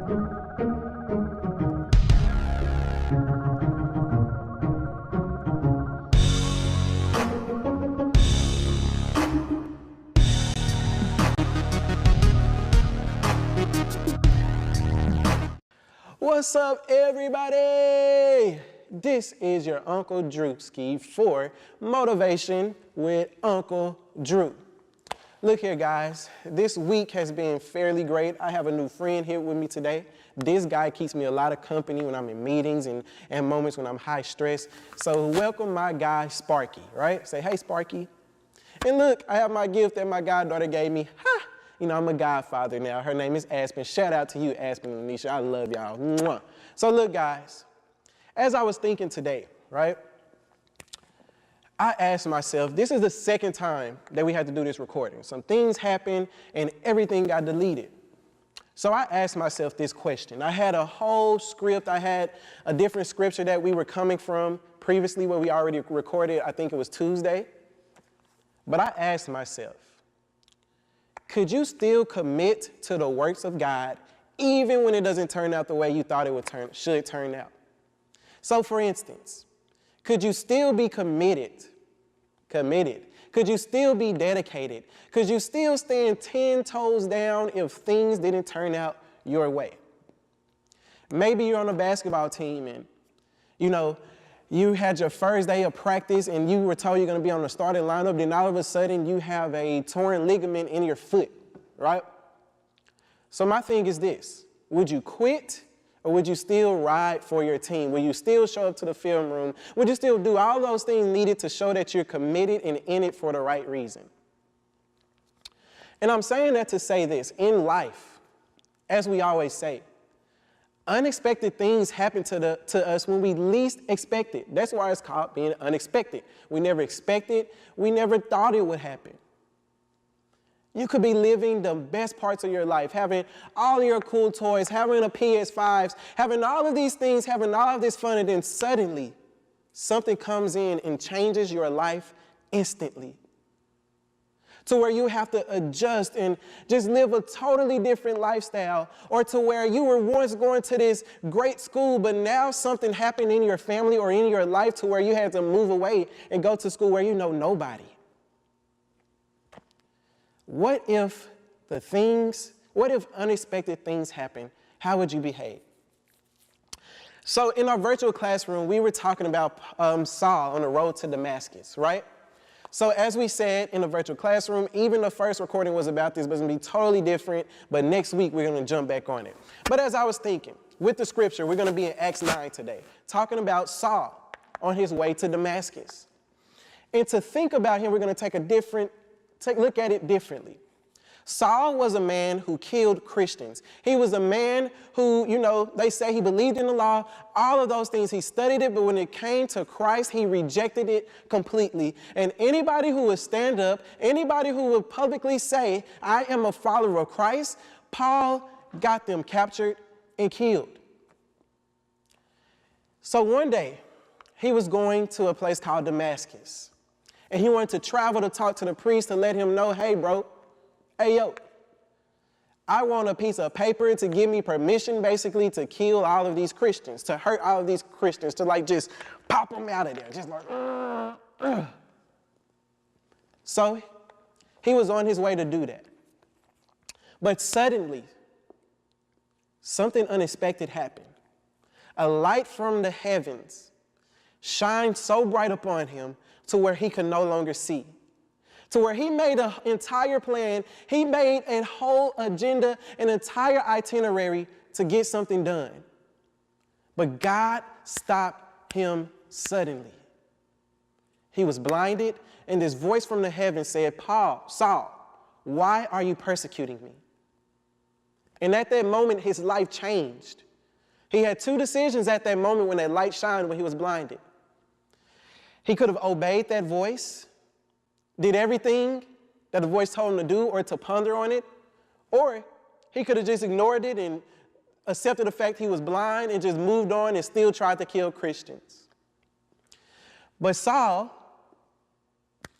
What's up, everybody? This is your Uncle Drewski for Motivation with Uncle Drew. Look here, guys. This week has been fairly great. I have a new friend here with me today. This guy keeps me a lot of company when I'm in meetings and moments when I'm high stress. So welcome my guy, Sparky, right? Say, hey, Sparky. And look, I have my gift that my goddaughter gave me. Ha! You know, I'm a godfather now. Her name is Aspen. Shout out to you, Aspen and Anisha. I love y'all. Mwah. So look, guys, as I was thinking today, right, I asked myself, this is the second time that we had to do this recording. Some things happened and everything got deleted. So I asked myself this question. I had a whole script. I had a different scripture that we were coming from previously where we already recorded. I think it was Tuesday. But I asked myself, could you still commit to the works of God even when it doesn't turn out the way you thought it should turn out? So for instance, could you still be committed? Could you still be dedicated? Could you still stand 10 toes down if things didn't turn out your way? Maybe you're on a basketball team and, you know, you had your first day of practice and you were told you're going to be on the starting lineup, then all of a sudden you have a torn ligament in your foot, right? So my thing is this: would you quit or would you still ride for your team? Will you still show up to the film room? Would you still do all those things needed to show that you're committed and in it for the right reason? And I'm saying that to say this: in life, as we always say, unexpected things happen to us when we least expect it. That's why it's called being unexpected. We never expected, we never thought it would happen. You could be living the best parts of your life, having all your cool toys, having a PS5, having all of these things, having all of this fun, and then suddenly something comes in and changes your life instantly, to where you have to adjust and just live a totally different lifestyle, or to where you were once going to this great school, but now something happened in your family or in your life to where you had to move away and go to school where you know nobody. What if unexpected things happen? How would you behave? So in our virtual classroom, we were talking about Saul on the road to Damascus, right? So as we said in the virtual classroom, even the first recording was about this, but it's going to be totally different. But next week, we're going to jump back on it. But as I was thinking, with the scripture, we're going to be in Acts 9 today, talking about Saul on his way to Damascus. And to think about him, we're going to take a look at it differently. Saul was a man who killed Christians. He was a man who, you know, they say he believed in the law, all of those things. He studied it, but when it came to Christ, he rejected it completely. And anybody who would stand up, anybody who would publicly say, I am a follower of Christ, Paul got them captured and killed. So one day, he was going to a place called Damascus. And he wanted to travel to talk to the priest to let him know, hey, bro, hey, yo, I want a piece of paper to give me permission, basically, to kill all of these Christians, to hurt all of these Christians, to like just pop them out of there, just like, So he was on his way to do that. But suddenly, something unexpected happened. A light from the heavens shined so bright upon him to where he could no longer see. To where he made an entire plan, he made a whole agenda, an entire itinerary to get something done. But God stopped him suddenly. He was blinded, and this voice from the heavens said, Saul, why are you persecuting me? And at that moment, his life changed. He had two decisions at that moment when that light shined when he was blinded. He could have obeyed that voice, did everything that the voice told him to do or to ponder on it, or he could have just ignored it and accepted the fact he was blind and just moved on and still tried to kill Christians. But Saul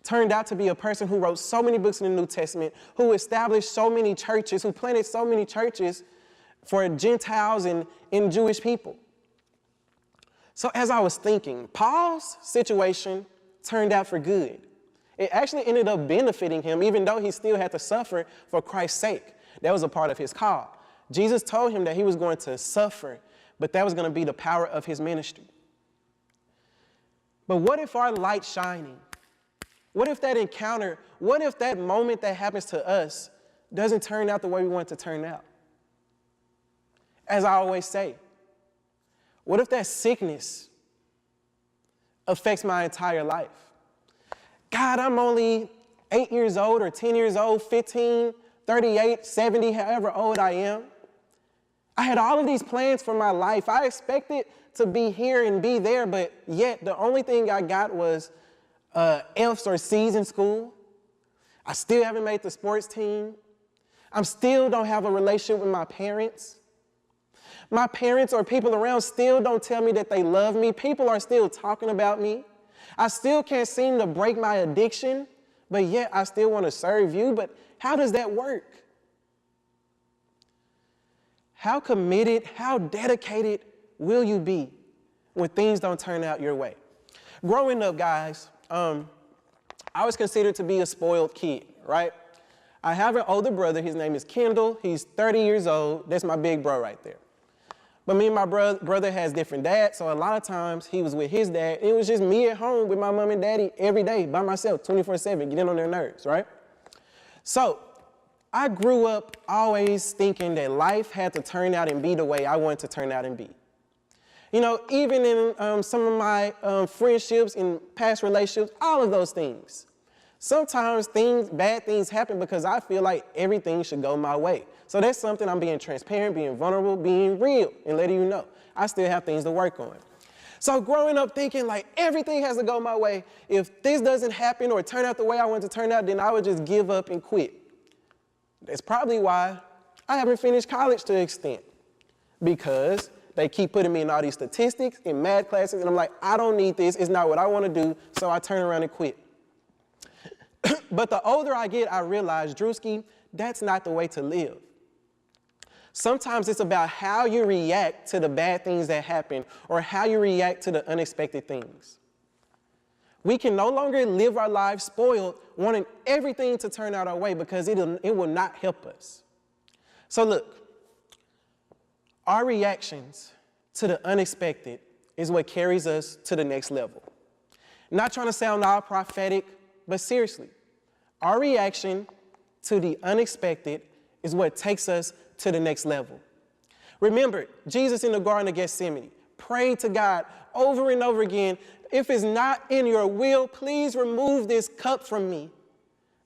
turned out to be a person who wrote so many books in the New Testament, who established so many churches, who planted so many churches, for Gentiles and Jewish people. So as I was thinking, Paul's situation turned out for good. It actually ended up benefiting him, even though he still had to suffer for Christ's sake. That was a part of his call. Jesus told him that he was going to suffer, but that was going to be the power of his ministry. But what if our light shining? What if that encounter, what if that moment that happens to us doesn't turn out the way we want it to turn out? As I always say, what if that sickness affects my entire life? God, I'm only 8 years old or 10 years old, 15, 38, 70, however old I am. I had all of these plans for my life. I expected to be here and be there, but yet the only thing I got was F's or C's in school. I still haven't made the sports team. I still don't have a relationship with my parents. My parents or people around still don't tell me that they love me. People are still talking about me. I still can't seem to break my addiction, but yet I still want to serve you. But how does that work? How committed, how dedicated will you be when things don't turn out your way? Growing up, guys, I was considered to be a spoiled kid, right? I have an older brother. His name is Kendall. He's 30 years old. That's my big bro right there. But me and my brother has different dads, so a lot of times he was with his dad. It was just me at home with my mom and daddy every day by myself, 24/7, getting on their nerves, right? So I grew up always thinking that life had to turn out and be the way I wanted to turn out and be. You know, even in some of my friendships and past relationships, all of those things. Sometimes bad things happen because I feel like everything should go my way. So that's something I'm being transparent, being vulnerable, being real, and letting you know. I still have things to work on. So growing up thinking like everything has to go my way. If this doesn't happen or turn out the way I want it to turn out, then I would just give up and quit. That's probably why I haven't finished college to an extent, because they keep putting me in all these statistics and math classes, and I'm like, I don't need this. It's not what I want to do, so I turn around and quit. But the older I get, I realize, Drewski, that's not the way to live. Sometimes it's about how you react to the bad things that happen or how you react to the unexpected things. We can no longer live our lives spoiled, wanting everything to turn out our way, because it will not help us. So look, our reactions to the unexpected is what carries us to the next level. Not trying to sound all prophetic, but seriously, our reaction to the unexpected is what takes us to the next level. Remember, Jesus in the Garden of Gethsemane prayed to God over and over again, if it's not in your will, please remove this cup from me.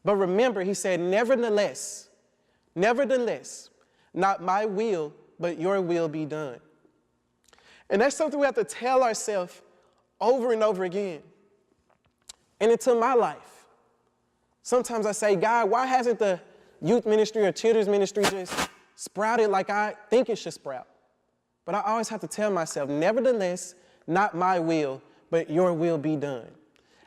But remember, he said, nevertheless, not my will, but your will be done. And that's something we have to tell ourselves over and over again. And into my life, sometimes I say, God, why hasn't the youth ministry or children's ministry just sprouted like I think it should sprout? But I always have to tell myself, nevertheless, not my will, but your will be done.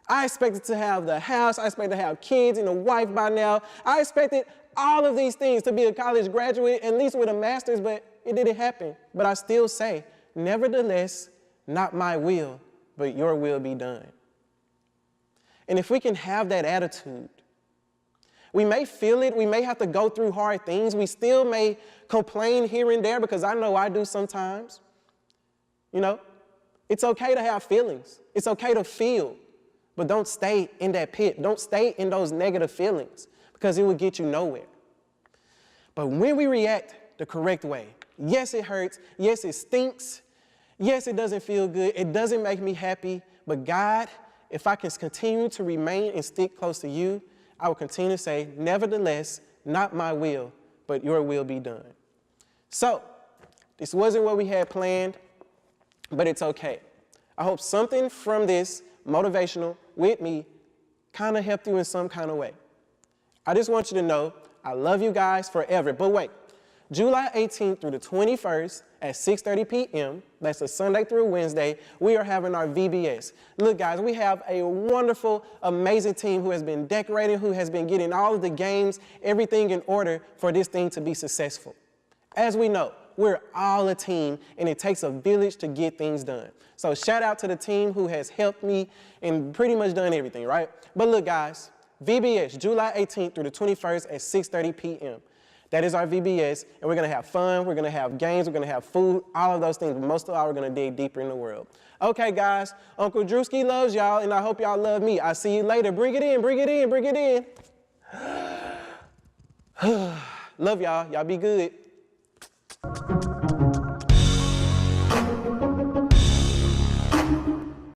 I expected to have the house, I expected to have kids and a wife by now. I expected all of these things, to be a college graduate, at least with a master's, but it didn't happen. But I still say, nevertheless, not my will, but your will be done. And if we can have that attitude, we may feel it, we may have to go through hard things, we still may complain here and there, because I know I do sometimes. You know, it's okay to have feelings. It's okay to feel, but don't stay in that pit. Don't stay in those negative feelings, because it will get you nowhere. But when we react the correct way, yes, it hurts. Yes, it stinks. Yes, it doesn't feel good. It doesn't make me happy. But God, if I can continue to remain and stick close to you, I will continue to say, nevertheless, not my will, but your will be done. So, this wasn't what we had planned, but it's okay. I hope something from this motivational with me kind of helped you in some kind of way. I just want you to know I love you guys forever. But wait, July 18th through the 21st at 6:30 p.m., that's a Sunday through Wednesday, we are having our VBS. Look, guys, we have a wonderful, amazing team who has been decorating, who has been getting all of the games, everything in order for this thing to be successful. As we know, we're all a team, and it takes a village to get things done. So shout out to the team who has helped me and pretty much done everything, right? But look, guys, VBS, July 18th through the 21st at 6:30 p.m. That is our VBS, and we're gonna have fun, we're gonna have games, we're gonna have food, all of those things, but most of all, we're gonna dig deeper in the world. Okay, guys, Uncle Drewski loves y'all, and I hope y'all love me. I'll see you later. Bring it in, bring it in, bring it in. Love y'all. Y'all be good.